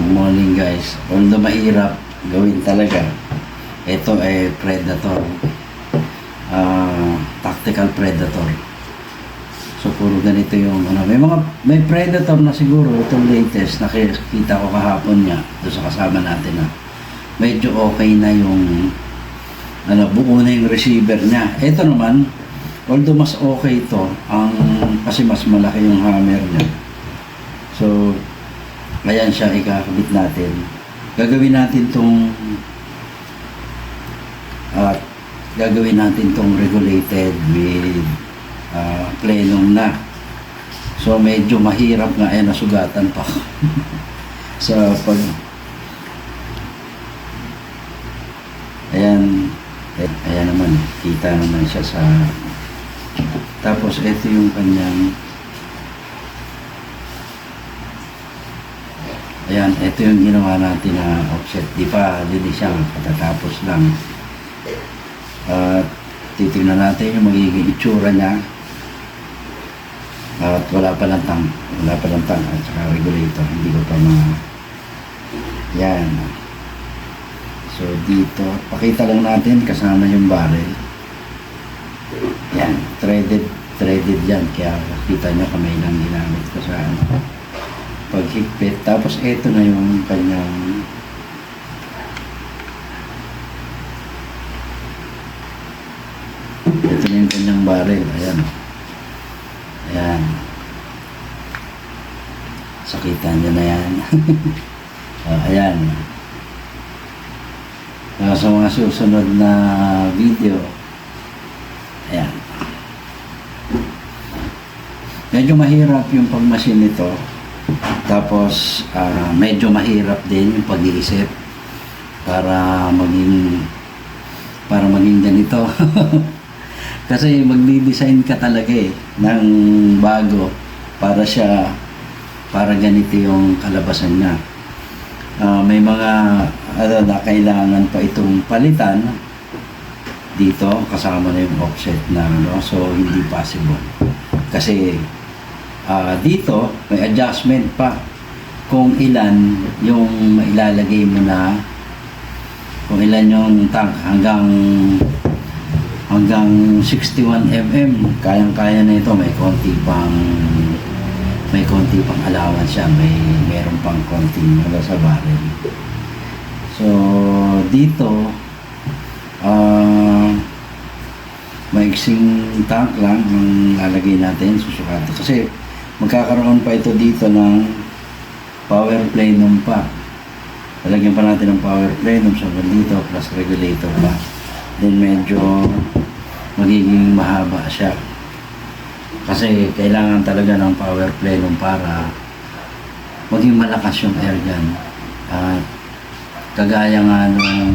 Good morning guys. Although mahirap gawin talaga, ito ay Predator. Tactical Predator. So puro ganito yung ano. May Predator na siguro itong latest nakikita ko kahapon niya doon sa kasama natin na medyo okay na yung buo na yung receiver niya. Ito naman, although mas okay ito, kasi mas malaki yung hammer niya. So ayan siya, ikakabit natin. Gagawin natin tong regulated with plenum na. So medyo mahirap nga, nasugatan pa sa ayan naman, kita naman siya sa tapos ito yung kanyang ayan, ito yung ginawa natin na offset. Di siya katatapos lang. Titignan natin yung magiging itsura niya. At wala pa lang tang at saka regulator. Hindi ko pa yan. So dito, pakita lang natin kasama yung barrel. Yan, threaded yan. Kaya kita nyo kamay lang ginamit ko sa paghigpit. Tapos ito na yung kanyang barrel. Ayan, sakitan nyo na yan. Ayan, sa mga susunod na video, ayan, medyo mahirap yung pagmasin nito. Tapos medyo mahirap din yung pag-iisip para maging ganito. Kasi magdi-design ka talaga ng bago para ganito yung kalabasan niya. May mga na kailangan pa itong palitan dito, kasama na yung offset na so hindi possible. Kasi dito may adjustment pa kung ilan yung ilalagay mo na, kung ilan yung tank hanggang 61 mm. Kayang-kaya na ito. May konti pang allowance siya. Meron pang konting sa barrel. So dito maiksing tank lang ang lalagay natin, susukatin. Kasi magkakaroon pa ito dito ng power plenum pa. Lalagyan pa natin ng power plenum sa dito plus regulator pa. Then medyo magiging mahaba siya. Kasi kailangan talaga ng power plenum para maging malakas yung airgun. At kagaya nga nung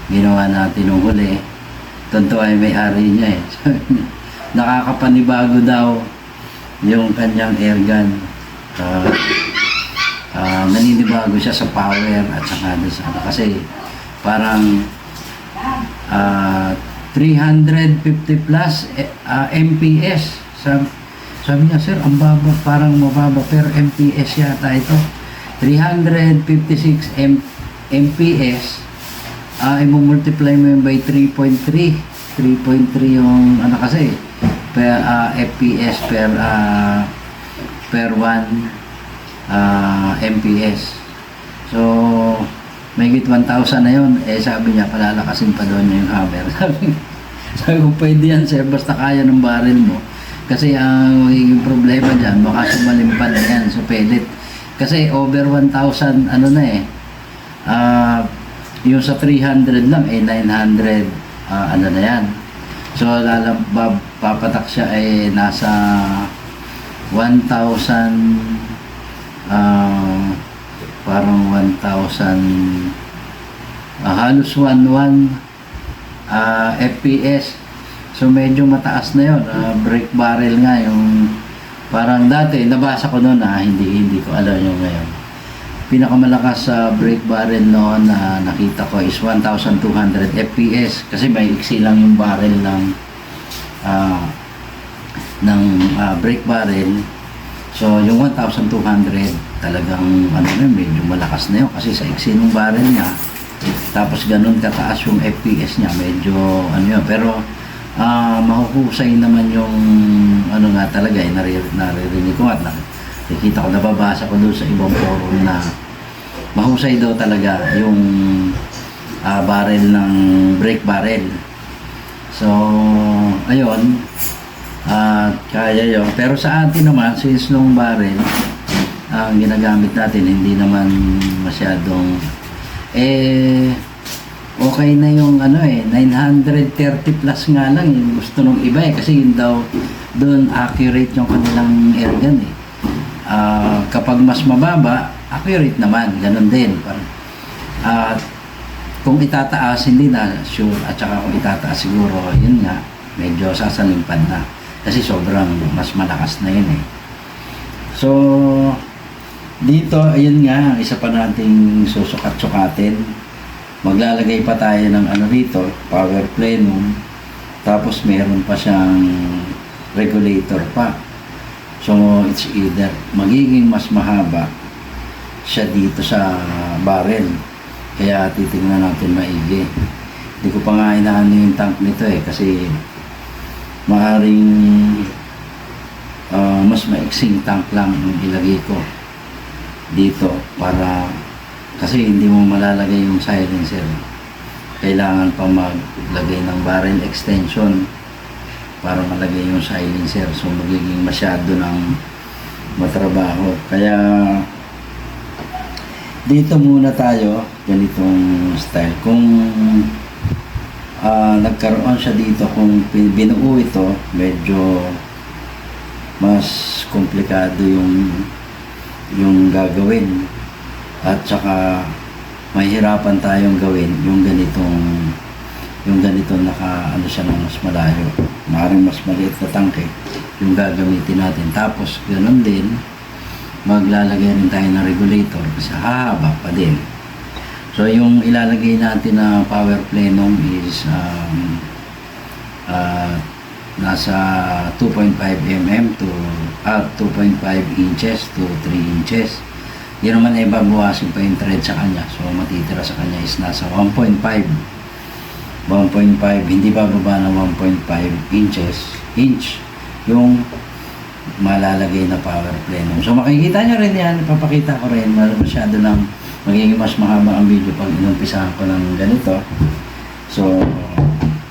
ginawa natin nung huli, tonto ay may-ari niya nakakapanibago daw yung kanyang airgun. Naninibago siya sa power at saka sa kasi parang 350 plus MPS. Sabi niya, sir, ang baba, parang mababa, pero MPS yata ito. 356 MPS. I-multiply mo yun by 3.3. 3.3 yung kasi per FPS per 1 MPS. So mahigit 1,000 na yun. Sabi niya, palalakasin pa doon yung hammer. Sabi ko, pwede yan sir, basta kaya ng barrel mo. Kasi ang magiging problema dyan, baka sumalimpad na yan sa pellet. Kasi over 1,000, yung sa 300 lang, 900, na yan. So, papatak siya nasa 1,000, parang 1,000 halos 1 FPS. So medyo mataas na yun. Brake barrel nga yung parang dati nabasa ko noon, hindi ko alam yung ngayon. Pinakamalakas sa brake barrel noon na nakita ko is 1,200 FPS kasi may iksi lang yung barrel ng brake barrel. So, yung 1,200, talagang ano na, medyo malakas na yun kasi sa iksi ng barrel niya. Tapos ganun kataas yung FPS niya, medyo ano yun. Pero, mahuhusay naman yung ano nga talaga, naririnig ko at nakikita ko, nababasa ko doon sa ibang forum na mahusay daw talaga yung barrel ng brake barrel. So, ayun, kaya yun. Pero sa atin naman, since long barrel, ang ginagamit natin, hindi naman masyadong, okay na yung 930 plus nga lang, yung gusto nung iba kasi yun daw, doon accurate yung kanilang airgun kapag mas mababa, accurate naman, ganun din. At kung itataas, hindi na sure, at saka kung itataas siguro, yun nga, medyo sasalimpad na. Kasi sobrang mas malakas na yun eh. So, dito, ayun nga, isa pa nating susukat-sukatin. Maglalagay pa tayo ng rito, power plenum. Tapos meron pa siyang regulator pa. So, it's either magiging mas mahaba siya dito sa barrel. Kaya titingnan natin maigi. Hindi ko pa nga inaano yung tank nito kasi maaring mas maiksing tank lang yung ilagay ko dito para kasi hindi mo malalagay yung silencer. Kailangan pa maglagay ng barrel extension para malagay yung silencer. So magiging masyado ng matrabaho. Kaya dito muna tayo, ganitong style. Kung nagkaroon siya dito, kung binuo ito, medyo mas komplikado yung gagawin. At saka mahihirapan tayong gawin yung ganitong naka siya ng mas malayo. Maaaring mas maliit na tangke yung gagamitin natin. Tapos ganoon din, maglalagay rin tayo ng regulator kasi hahaba pa din. So yung ilalagay natin na power plenum is nasa 2.5 mm to 2.5 inches to 3 inches. Yun naman ay babawasin pa yung thread sa kanya. So matitira sa kanya is nasa 1.5, hindi bababa ng 1.5 inch yung malalagay na power plenum. So makikita nyo rin yan, ipapakita ko rin, masyado lang magiging mas mahaba ang video pag inumpisahan ko ng ganito. So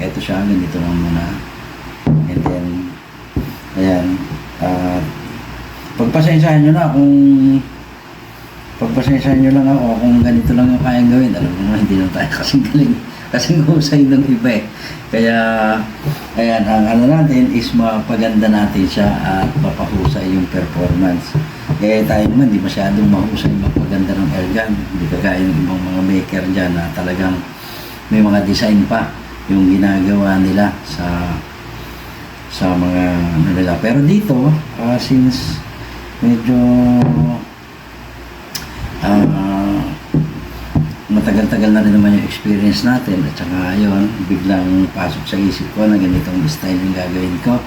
eto siya, ganito lang muna, and then ayan, pagpasensyahan nyo na ako kung ganito lang yung kayang gawin. Alam mo naman, hindi na tayo kasing galing, kasing husay ng iba Kaya ayan, ang natin is mapaganda natin siya at mapahusay yung performance. Tayo naman, di masyadong mahusay magpaganda ng airgun. Hindi kagaya ng ibang mga maker dyan na talagang may mga design pa yung ginagawa nila sa mga nila. Pero dito, since medyo matagal-tagal na rin naman yung experience natin at saka yun, biglang pasok sa isip ko na ganitong style yung gagawin ko.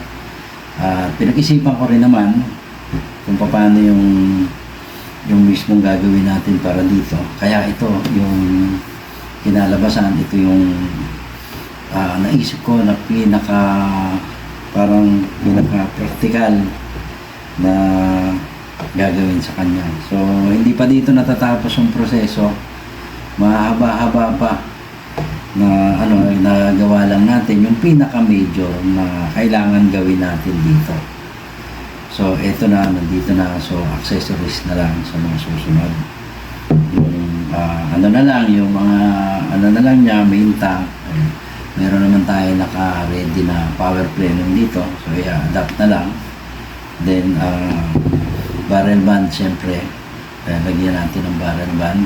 Pinag-isipan ko rin naman kung paano yung mismong gagawin natin para dito. Kaya ito, yung kinalabasan, ito yung naisip ko na pinaka-practical na gagawin sa kanya. So, hindi pa dito natatapos yung proseso. Mahaba-haba pa na nagawa lang natin yung pinaka-major na kailangan gawin natin dito. So, eto na, nandito na. So, accessories na lang sa mga susunod. Yung, yung mga, niya, main tank. Meron naman tayo naka-ready na power plenum dito. So, i-adapt na lang. Then, barrel band, siyempre. Lagyan natin ng barrel band.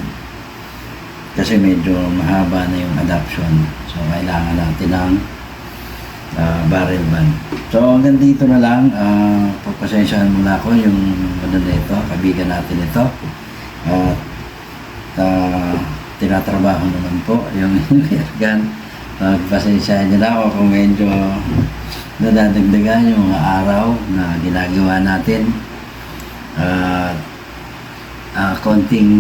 Kasi medyo mahaba na yung adaption. So, kailangan natin ng barrel band. So, hanggang dito na lang. Pagpasensyahan muna ako yung ito, kabigan natin ito. Tinatrabaho naman po yung airgun. Pagpasensyahan nyo na ako kung medyo nadadagdagan yung mga araw na ginagawa natin. At konting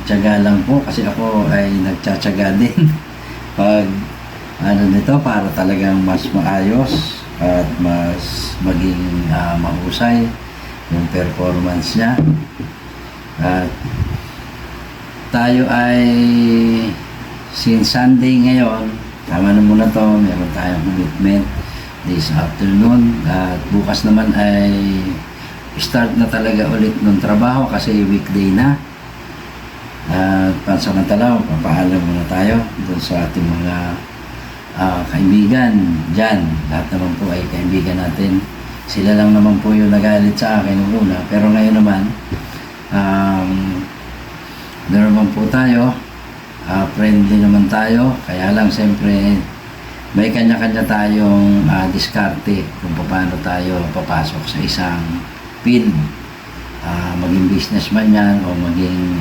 tiyaga lang po kasi ako ay nagtsatsaga din pag ano nito para talagang mas maayos at mas maging mahusay yung performance niya. At tayo ay since Sunday ngayon, tama na muna to, meron tayong commitment this afternoon at bukas naman ay start na talaga ulit ng trabaho kasi weekday na. At pansamantala, papaalam muna tayo doon sa ating mga kaibigan dyan. Lahat naman po ay kaibigan natin. Sila lang naman po yung nagalit sa akin noong una. Pero ngayon naman, doon naman po tayo. Friendly naman tayo. Kaya lang siyempre, may kanya-kanya tayong diskarte kung paano tayo papasok sa isang field. Maging businessman yan o maging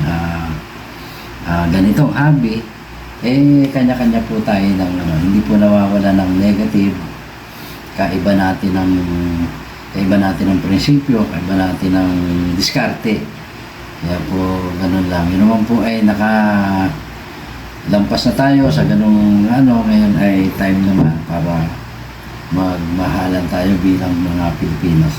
ganitong hobby, kanya-kanya po tayo ng hindi po nawawala ng negative. Kaiba natin ng prinsipyo, kaiba natin ng diskarte. Kaya po ganun lang. Yun naman po ay lampas na tayo sa ganung ngayon ay time naman para magmahalan tayo bilang mga Pilipino.